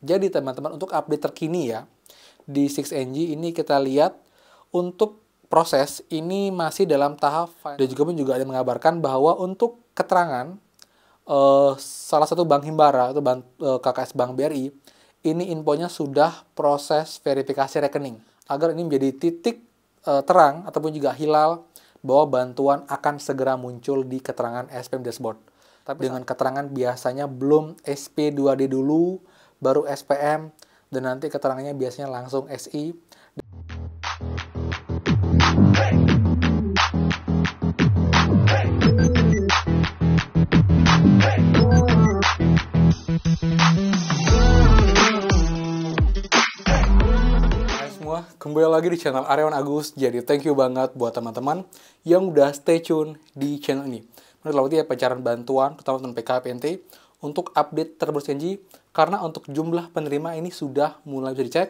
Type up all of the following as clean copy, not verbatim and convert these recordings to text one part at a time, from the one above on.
Jadi teman-teman, untuk update terkini ya, di 6NG ini kita lihat untuk proses ini masih dalam tahap final. Dan juga ada mengabarkan bahwa untuk keterangan salah satu bank himbara atau KKS Bank BRI, ini infonya sudah proses verifikasi rekening. Agar ini menjadi titik terang ataupun juga hilal bahwa bantuan akan segera muncul di keterangan SPM dashboard. Tapi dengan keterangan biasanya belum SP2D dulu, baru SPM, dan nanti keterangannya biasanya langsung SI. Kembali lagi di channel Aryawan Agus. Jadi thank you banget buat teman-teman yang udah stay tune di channel ini. Menurut ya pencarian bantuan terutama tentang PKH-PNT untuk update terbaru 6NG, karena untuk jumlah penerima ini sudah mulai bisa dicek,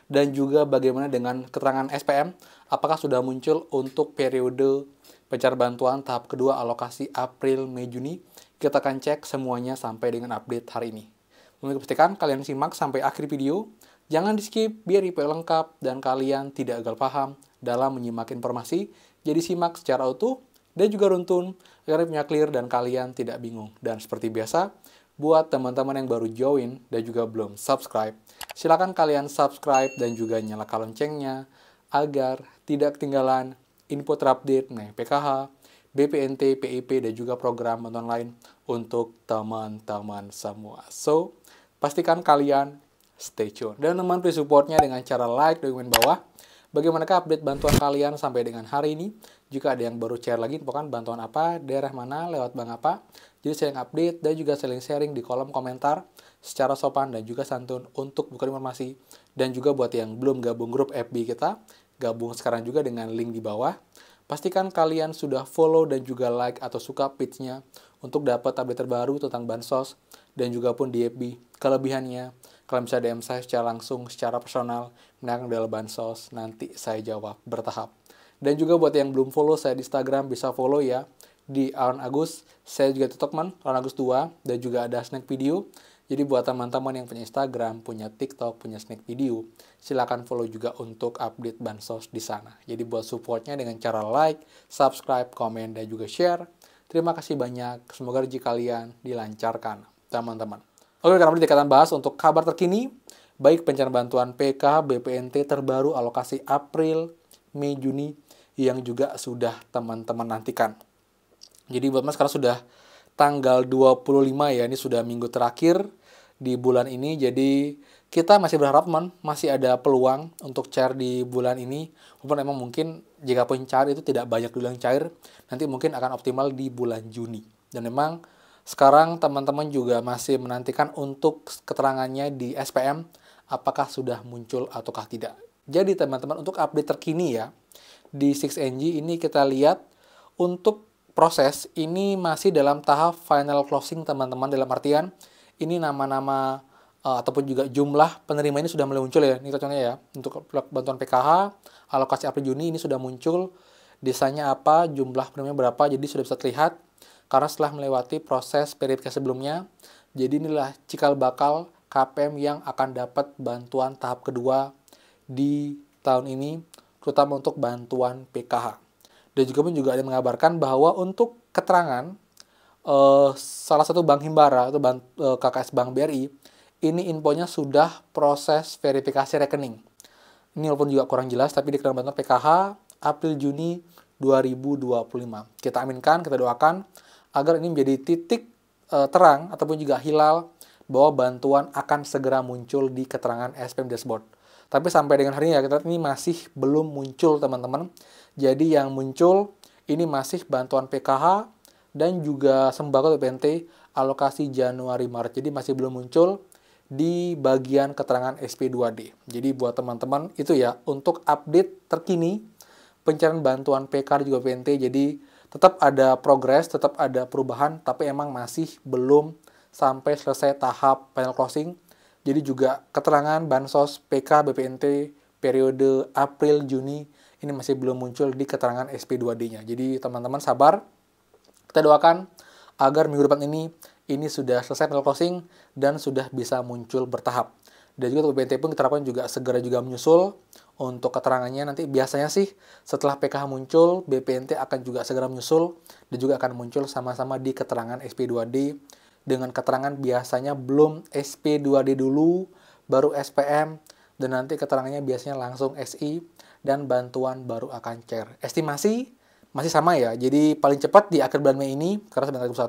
dan juga bagaimana dengan keterangan SPM apakah sudah muncul untuk periode pencarian bantuan tahap kedua alokasi April, Mei, Juni. Kita akan cek semuanya sampai dengan update hari ini. Untuk pastikan kalian simak sampai akhir video. Jangan di-skip biar info lengkap dan kalian tidak gagal paham dalam menyimak informasi. Jadi simak secara utuh dan juga runtun agar punya clear dan kalian tidak bingung. Dan seperti biasa, buat teman-teman yang baru join dan juga belum subscribe, silakan kalian subscribe dan juga nyalakan loncengnya agar tidak ketinggalan info terupdate mengenai PKH, BPNT, PIP, dan juga program bantuan lain untuk teman-teman semua. So, pastikan kalian stay tune. Dan teman please supportnya dengan cara like di komen bawah. Bagaimanakah update bantuan kalian sampai dengan hari ini? Jika ada yang baru share lagi, infokan bantuan apa, daerah mana, lewat bank apa. Jadi saya yang update dan juga saling sharing di kolom komentar secara sopan dan juga santun untuk buka informasi. Dan juga buat yang belum gabung grup FB kita, gabung sekarang juga dengan link di bawah. Pastikan kalian sudah follow dan juga like atau suka page-nya untuk dapat update terbaru tentang bansos dan juga pun di FB. Kelebihannya, kalian bisa DM saya secara langsung, secara personal, mengenai dalam bansos, nanti saya jawab bertahap. Dan juga buat yang belum follow saya di Instagram, bisa follow ya, di Aryawan Agus. Saya juga TikTokman, Aryawan Agus 2, dan juga ada snack video. Jadi buat teman-teman yang punya Instagram, punya TikTok, punya snack video, silakan follow juga untuk update bansos di sana. Jadi buat supportnya dengan cara like, subscribe, komen, dan juga share. Terima kasih banyak, semoga rezeki kalian dilancarkan, teman-teman. Oke, karena kita akan bahas untuk kabar terkini, baik pencarian bantuan PK, BPNT terbaru alokasi April, Mei, Juni, yang juga sudah teman-teman nantikan. Jadi buat mas, sekarang sudah tanggal 25 ya, ini sudah minggu terakhir di bulan ini. Jadi kita masih berharap masih ada peluang untuk cair di bulan ini. Walaupun emang mungkin jika pun cair itu tidak banyak dulu yang cair, nanti mungkin akan optimal di bulan Juni. Dan memang sekarang teman-teman juga masih menantikan untuk keterangannya di SPM, apakah sudah muncul ataukah tidak. Jadi teman-teman, untuk update terkini ya, di 6NG ini kita lihat untuk proses ini masih dalam tahap final closing teman-teman, dalam artian ini nama-nama ataupun juga jumlah penerima ini sudah mulai muncul ya. Ini contohnya ya, untuk bantuan PKH, alokasi April Juni ini sudah muncul, desanya apa, jumlah penerima berapa, jadi sudah bisa terlihat. Karena setelah melewati proses verifikasi sebelumnya, jadi inilah cikal bakal KPM yang akan dapat bantuan tahap kedua di tahun ini, terutama untuk bantuan PKH. Dan juga ada mengabarkan bahwa untuk keterangan salah satu bank himbara atau KKS Bank BRI, ini infonya sudah proses verifikasi rekening. Ini walaupun juga kurang jelas, tapi di keterangan bantuan PKH April Juni 2025. Kita aminkan, kita doakan agar ini menjadi titik terang ataupun juga hilal bahwa bantuan akan segera muncul di keterangan SPM dashboard. Tapi sampai dengan hari ini ya, kita ini masih belum muncul teman-teman. Jadi yang muncul ini masih bantuan PKH dan juga sembako BPNT alokasi Januari-Maret. Jadi masih belum muncul di bagian keterangan SP2D. Jadi buat teman-teman itu ya, untuk update terkini pencarian bantuan PK dan juga BPNT. Jadi tetap ada progres, tetap ada perubahan, tapi emang masih belum sampai selesai tahap final closing. Jadi juga keterangan bansos PK, BPNT periode April, Juni ini masih belum muncul di keterangan SP2D-nya. Jadi teman-teman sabar, kita doakan agar minggu depan ini sudah selesai final closing dan sudah bisa muncul bertahap. Dan juga untuk BPNT pun kita harapkan juga segera juga menyusul untuk keterangannya. Nanti biasanya sih setelah PKH muncul, BPNT akan juga segera menyusul dan juga akan muncul sama-sama di keterangan SP2D. Dengan keterangan biasanya belum SP2D dulu, baru SPM, dan nanti keterangannya biasanya langsung SI, dan bantuan baru akan cair. Estimasi masih sama ya, jadi paling cepat di akhir bulan Mei ini, karena sedang 1,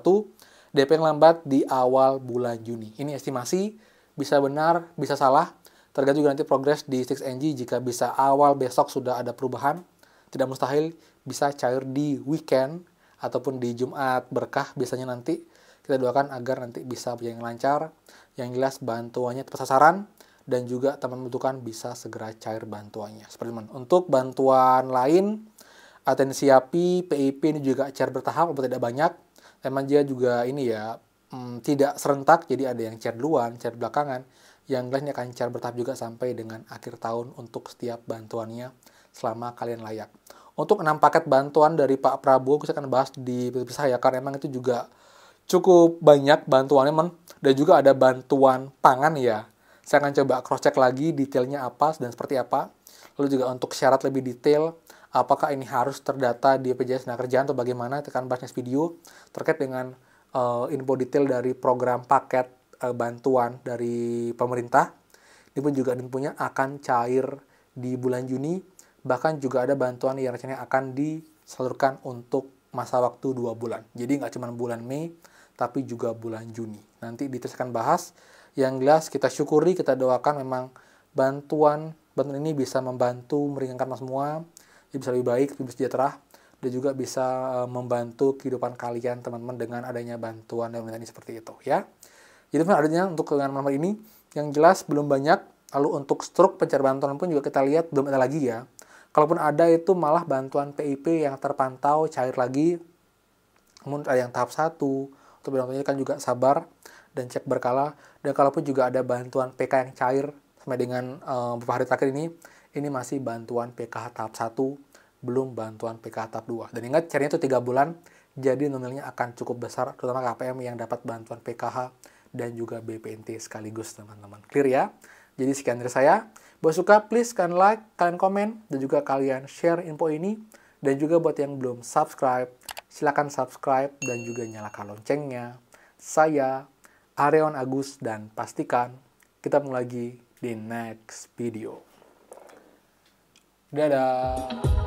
DP yang lambat di awal bulan Juni. Ini estimasi, bisa benar, bisa salah, tergantung juga nanti progres di 6NG. Jika bisa awal besok sudah ada perubahan, tidak mustahil bisa cair di weekend, ataupun di Jumat berkah biasanya nanti. Kita doakan agar nanti bisa berjalan lancar, yang jelas bantuannya tepat sasaran, dan juga teman membutuhkan bisa segera cair bantuannya. Seperti teman. Untuk bantuan lain, atensi API, PIP ini juga cair bertahap, walaupun tidak banyak. Memang dia juga ini ya, tidak serentak, jadi ada yang cair duluan, cair belakangan. Yang jelas ini akan cair bertahap juga sampai dengan akhir tahun untuk setiap bantuannya selama kalian layak. Untuk 6 paket bantuan dari Pak Prabowo, saya akan bahas di video saya, karena memang itu juga cukup banyak bantuannya, dan juga ada bantuan pangan ya. Saya akan coba cross-check lagi detailnya apa dan seperti apa. Lalu juga untuk syarat lebih detail, apakah ini harus terdata di BPJS Tenagakerjaan atau bagaimana, tekan bahas next video terkait dengan info detail dari program paket bantuan dari pemerintah. Ini pun juga infonya akan cair di bulan Juni, bahkan juga ada bantuan yang rencananya akan disalurkan untuk masa waktu 2 bulan. Jadi nggak cuma bulan Mei, tapi juga bulan Juni. Nanti detail akan bahas. Yang jelas kita syukuri, kita doakan memang bantuan ini bisa membantu meringankan semua, bisa lebih baik, lebih sejahtera, dan juga bisa membantu kehidupan kalian teman-teman dengan adanya bantuan dan ini seperti itu ya. Jadi adanya untuk dengan nomor ini yang jelas belum banyak. Lalu untuk struk pencarian bantuan pun juga kita lihat belum ada lagi ya. Kalaupun ada itu malah bantuan PIP yang terpantau cair lagi. Namun ada yang tahap 1, untuk bantuannya kan juga sabar dan cek berkala. Dan kalaupun juga ada bantuan PK yang cair sampai dengan beberapa hari terakhir ini masih bantuan PKH tahap 1, belum bantuan PKH tahap 2. Dan ingat cairnya itu 3 bulan, jadi nominalnya akan cukup besar, terutama KPM yang dapat bantuan PKH dan juga BPNT sekaligus teman-teman. Clear ya? Jadi sekian dari saya. Buat suka, please kalian like, kalian komen, dan juga kalian share info ini. Dan juga buat yang belum subscribe, silakan subscribe dan juga nyalakan loncengnya. Saya Areon Agus, dan pastikan kita ketemu lagi di next video. Dadah!